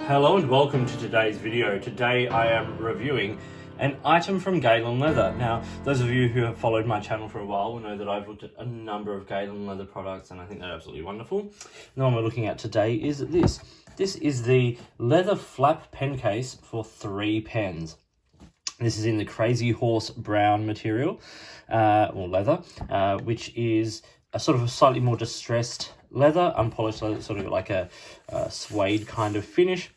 Hello and welcome to today's video. Today I am reviewing an item from Galen Leather. Now, those of you who have followed my channel for a while will know that I've looked at a number of Galen Leather products and I think they're absolutely wonderful. The one we're looking at today is this. This is the leather flap pen case for 3 pens. This is in the Crazy Horse brown material, or leather, which is a sort of a slightly more distressed leather, unpolished leather, sort of like a suede kind of finish.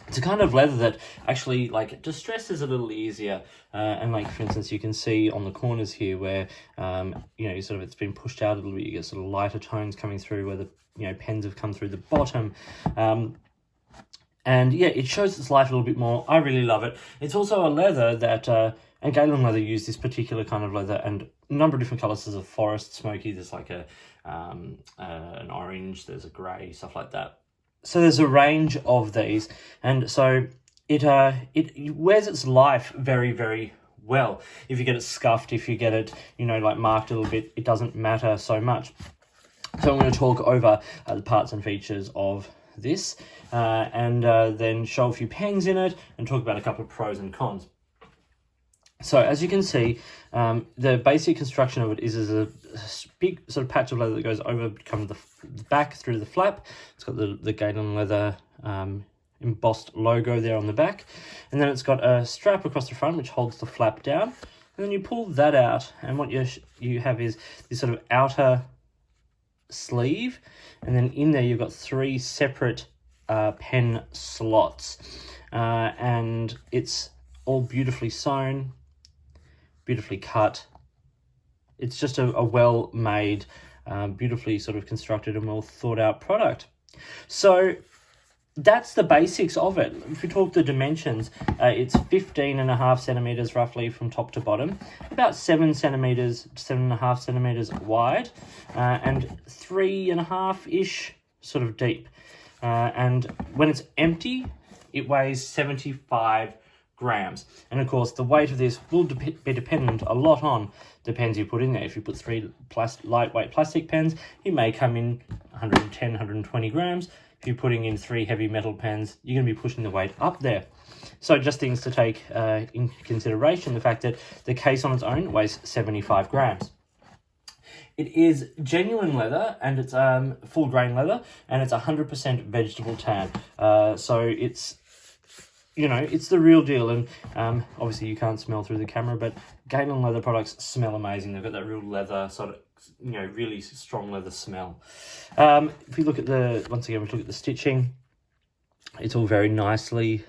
It's a kind of leather that actually like distresses a little easier, and like for instance you can see on the corners here where sort of it's been pushed out a little bit. You get sort of lighter tones coming through where the pens have come through the bottom. And yeah, it shows its life a little bit more. I really love it. It's also a leather that, and Galen Leather used this particular kind of leather and a number of different colours. There's a forest smoky, there's like an orange, there's a grey, stuff like that. So there's a range of these, and so it wears its life very, very well. If you get it scuffed, if you get it, like marked a little bit, it doesn't matter so much. So I'm going to talk over the parts and features of this, and then show a few pens in it and talk about a couple of pros and cons. So as you can see, the basic construction of it is a big sort of patch of leather that goes over kind of the back through the flap. It's got the Galen Leather embossed logo there on the back, and then it's got a strap across the front which holds the flap down, and then you pull that out, and what you have is this sort of outer sleeve, and then in there you've got 3 separate pen slots, and it's all beautifully sewn, beautifully cut. It's just a well-made, beautifully sort of constructed and well thought out product. So that's the basics of it. If we talk the dimensions, it's 15.5 centimeters roughly from top to bottom, about 7 centimeters, 7.5 centimeters wide, and 3.5-ish sort of deep. And when it's empty, it weighs 75 grams. And of course, the weight of this will be dependent a lot on the pens you put in there. If you put 3 lightweight plastic pens, it may come in 110, 120 grams. If you're putting in 3 heavy metal pens, you're going to be pushing the weight up there. So just things to take in consideration, the fact that the case on its own weighs 75 grams. It is genuine leather, and it's full grain leather, and it's 100% vegetable tan. So it's, it's the real deal. And obviously you can't smell through the camera, but Galen Leather products smell amazing. They've got that real leather sort of, really strong leather smell. If we look at once again, we look at the stitching, it's all very nicely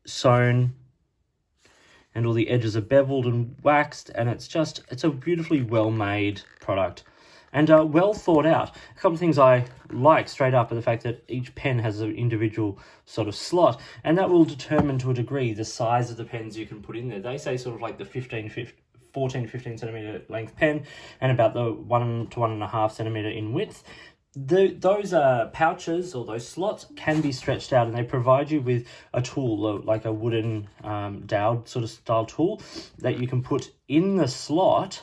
sewn, and all the edges are beveled and waxed, and it's a beautifully well-made product and well thought out. A couple of things I like straight up are the fact that each pen has an individual sort of slot, and that will determine to a degree the size of the pens you can put in there. They say sort of like the 14 to 15 centimeter length pen and about the 1 to 1.5 centimeter in width. Those pouches or those slots can be stretched out, and they provide you with a tool, like a wooden dowel sort of style tool that you can put in the slot,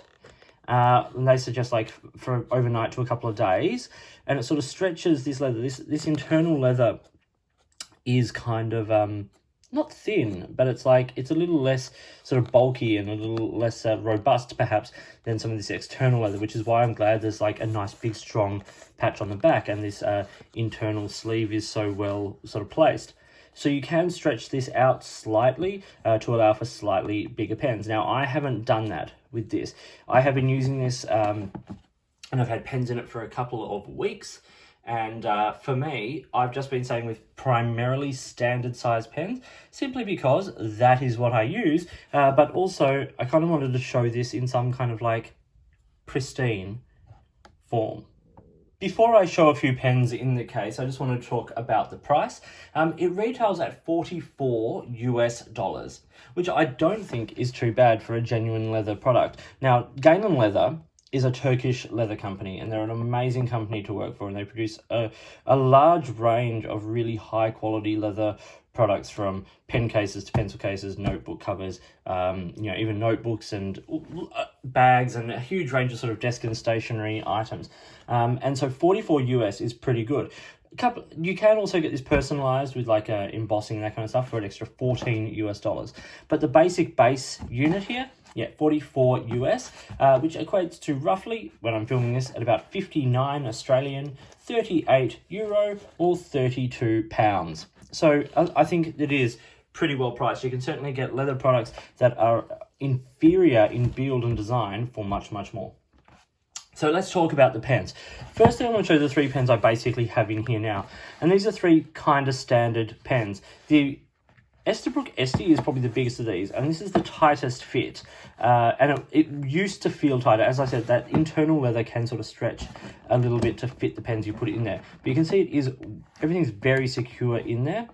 and they suggest like for overnight to a couple of days, and it sort of stretches this leather. This internal leather is kind of not thin, but it's a little less sort of bulky and a little less robust perhaps than some of this external leather, which is why I'm glad there's like a nice big strong patch on the back, and this internal sleeve is so well sort of placed. So you can stretch this out slightly to allow for slightly bigger pens. Now, I haven't done that with this. I have been using this and I've had pens in it for a couple of weeks. And for me, I've just been staying with primarily standard size pens, simply because that is what I use. But also, I kind of wanted to show this in some kind of like pristine form. Before I show a few pens in the case, I just want to talk about the price. It retails at $44 US, which I don't think is too bad for a genuine leather product. Now, Galen Leather is a Turkish leather company, and they're an amazing company to work for, and they produce a large range of really high quality leather products, from pen cases to pencil cases, notebook covers, even notebooks and bags, and a huge range of sort of desk and stationery items. And so 44 US is pretty good. You can also get this personalized with like embossing, that kind of stuff, for an extra $14 US. But the base unit here, yeah, 44 US, which equates to roughly, when I'm filming this, at about 59 Australian, 38 euro, or 32 pounds. So I think it is pretty well priced. You can certainly get leather products that are inferior in build and design for much, much more. So let's talk about the pens. Firstly, I want to show you the 3 pens I basically have in here now. And these are 3 kind of standard pens. The Esterbrook Esty is probably the biggest of these, and this is the tightest fit. And it used to feel tighter. As I said, that internal leather can sort of stretch a little bit to fit the pens you put in there. But you can see everything's very secure in there.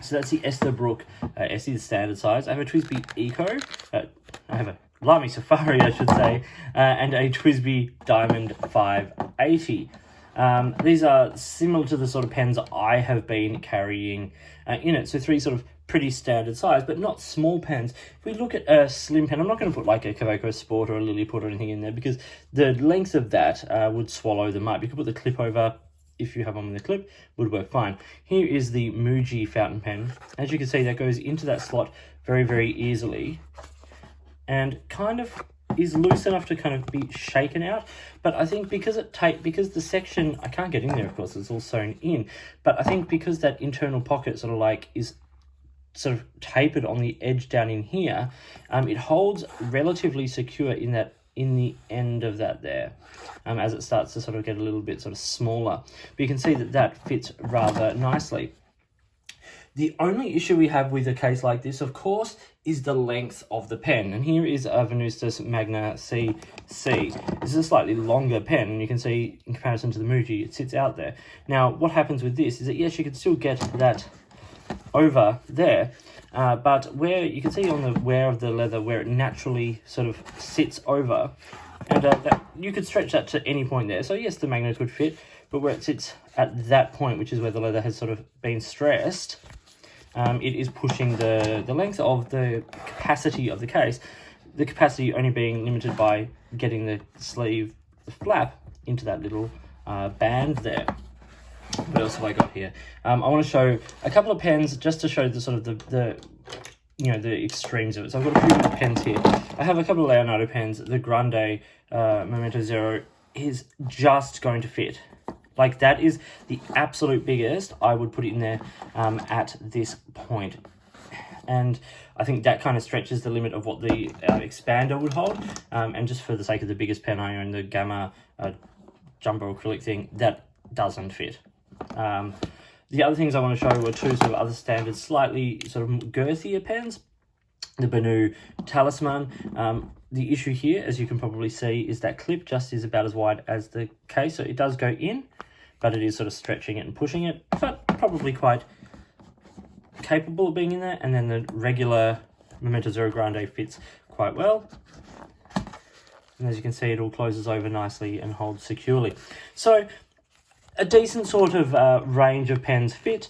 So that's the Esterbrook Esty, the standard size. I have a TWSBI Eco. I have a Lamy Safari, I should say, and a TWSBI Diamond 580. These are similar to the sort of pens I have been carrying in it. So 3 sort of pretty standard size, but not small pens. If we look at a slim pen, I'm not going to put like a Kaweco Sport or a Lilliput or anything in there, because the length of that would swallow them up. You could put the clip over, if you have one with a clip, would work fine. Here is the Muji fountain pen. As you can see, that goes into that slot very, very easily, and kind of is loose enough to kind of be shaken out. But I think because the section, I can't get in there, of course, it's all sewn in, but I think because that internal pocket sort of like is sort of tapered on the edge down in here, it holds relatively secure in the end of that there, as it starts to sort of get a little bit sort of smaller. But you can see that fits rather nicely. The only issue we have with a case like this, of course, is the length of the pen. And here is a Venustus Magna CC. This is a slightly longer pen, and you can see in comparison to the Muji, it sits out there. Now, what happens with this is that, yes, you can still get that over there, but where you can see on the wear of the leather where it naturally sort of sits over, and that you could stretch that to any point there. So yes, the magnet would fit, but where it sits at that point, which is where the leather has sort of been stressed, it is pushing the length of the capacity of the case, the capacity only being limited by getting the sleeve, the flap, into that little band there. What else have I got here? I want to show a couple of pens just to show the sort of the extremes of it. So I've got a few more pens here. I have a couple of Leonardo pens. The Grande Momento Zero is just going to fit. Like, that is the absolute biggest I would put it in there at this point. And I think that kind of stretches the limit of what the expander would hold. And just for the sake of the biggest pen I own, the Gamma jumbo acrylic thing, that doesn't fit. The other things I want to show were 2 sort of other standard, slightly sort of girthier pens. The Benu Talisman. The issue here, as you can probably see, is that clip just is about as wide as the case. So it does go in, but it is sort of stretching it and pushing it, but probably quite capable of being in there. And then the regular Momento Zero Grande fits quite well. And as you can see, it all closes over nicely and holds securely. So a decent sort of range of pens fit.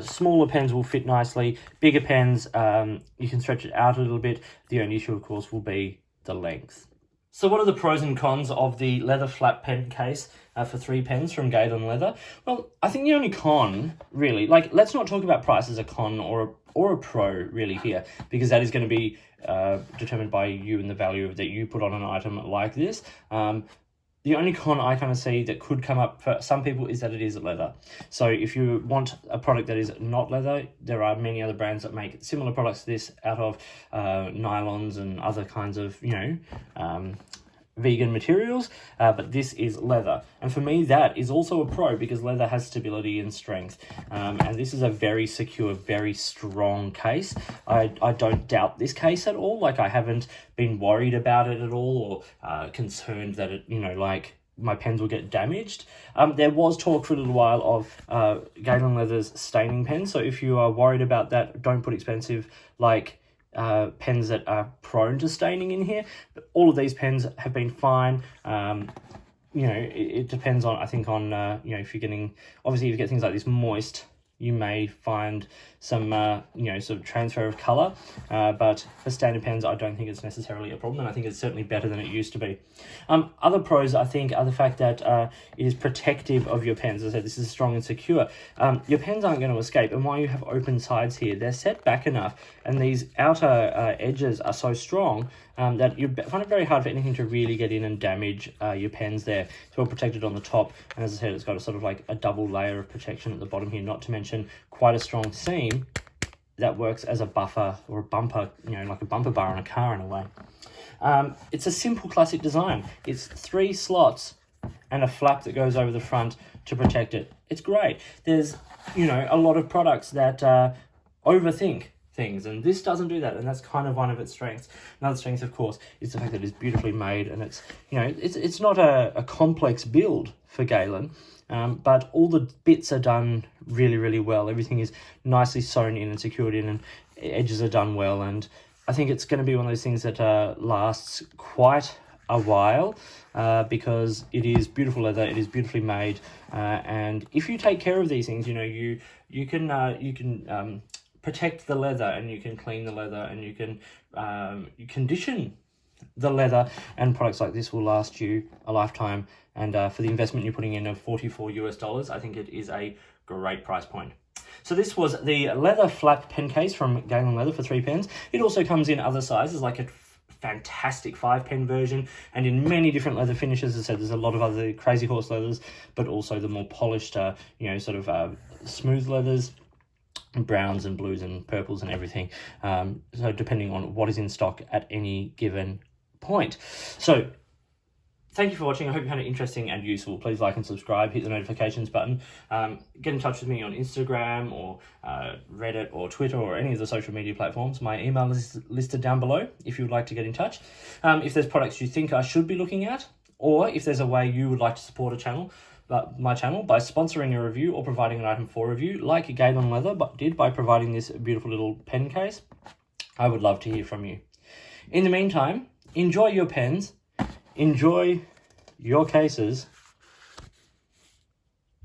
Smaller pens will fit nicely. Bigger pens, you can stretch it out a little bit. The only issue, of course, will be the length. So what are the pros and cons of the leather flat pen case for 3 pens from Galen Leather? Well, I think the only con, really, like, let's not talk about price as a con or a pro, really, here, because that is going to be determined by you and the value that you put on an item like this. The only con I kind of see that could come up for some people is that it is leather. So if you want a product that is not leather, there are many other brands that make similar products to this out of nylons and other kinds of, vegan materials, but this is leather. And for me, that is also a pro, because leather has stability and strength. And this is a very secure, very strong case. I don't doubt this case at all. Like, I haven't been worried about it at all, or concerned that it, like, my pens will get damaged. There was talk for a little while of Galen Leathers staining pens. So if you are worried about that, don't put expensive, like, pens that are prone to staining in here. But all of these pens have been fine. It depends on, I think, on, if you're getting, obviously if you get things like this moist, you may find some, sort of transfer of colour, but for standard pens, I don't think it's necessarily a problem, and I think it's certainly better than it used to be. Other pros, I think, are the fact that it is protective of your pens. As I said, this is strong and secure. Your pens aren't going to escape, and while you have open sides here, they're set back enough, and these outer edges are so strong that you find it very hard for anything to really get in and damage your pens there. It's well protected on the top, and as I said, it's got a sort of like a double layer of protection at the bottom here, not to mention quite a strong seam that works as a buffer or a bumper, like a bumper bar on a car in a way. It's a simple classic design. It's 3 slots and a flap that goes over the front to protect it. It's great. There's, a lot of products that overthink things, and this doesn't do that, and that's kind of one of its strengths. Another strength, of course, is the fact that it's beautifully made, and it's, it's not a complex build for Galen, but all the bits are done really, really well. Everything is nicely sewn in and secured in, and edges are done well, and I think it's going to be one of those things that lasts quite a while because it is beautiful leather, it is beautifully made, and if you take care of these things, you can protect the leather, and you can clean the leather, and you can condition the leather, and products like this will last you a lifetime. And for the investment you're putting in of $44 US, I think it is a great price point. So this was the leather flap pen case from Galen Leather for 3 pens. It also comes in other sizes, like a fantastic 5-pen version, and in many different leather finishes. As I said, there's a lot of other crazy horse leathers, but also the more polished, smooth leathers, browns and blues and purples and everything. So depending on what is in stock at any given point. So thank you for watching. I hope you found it interesting and useful. Please like and subscribe, hit the notifications button. Get in touch with me on Instagram or Reddit or Twitter or any of the social media platforms. My email is listed down below if you would like to get in touch. If there's products you think I should be looking at, or if there's a way you would like to support my channel by sponsoring a review or providing an item for review, like Galen Leather did by providing this beautiful little pen case, I would love to hear from you. In the meantime, enjoy your pens, enjoy your cases,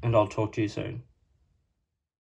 and I'll talk to you soon.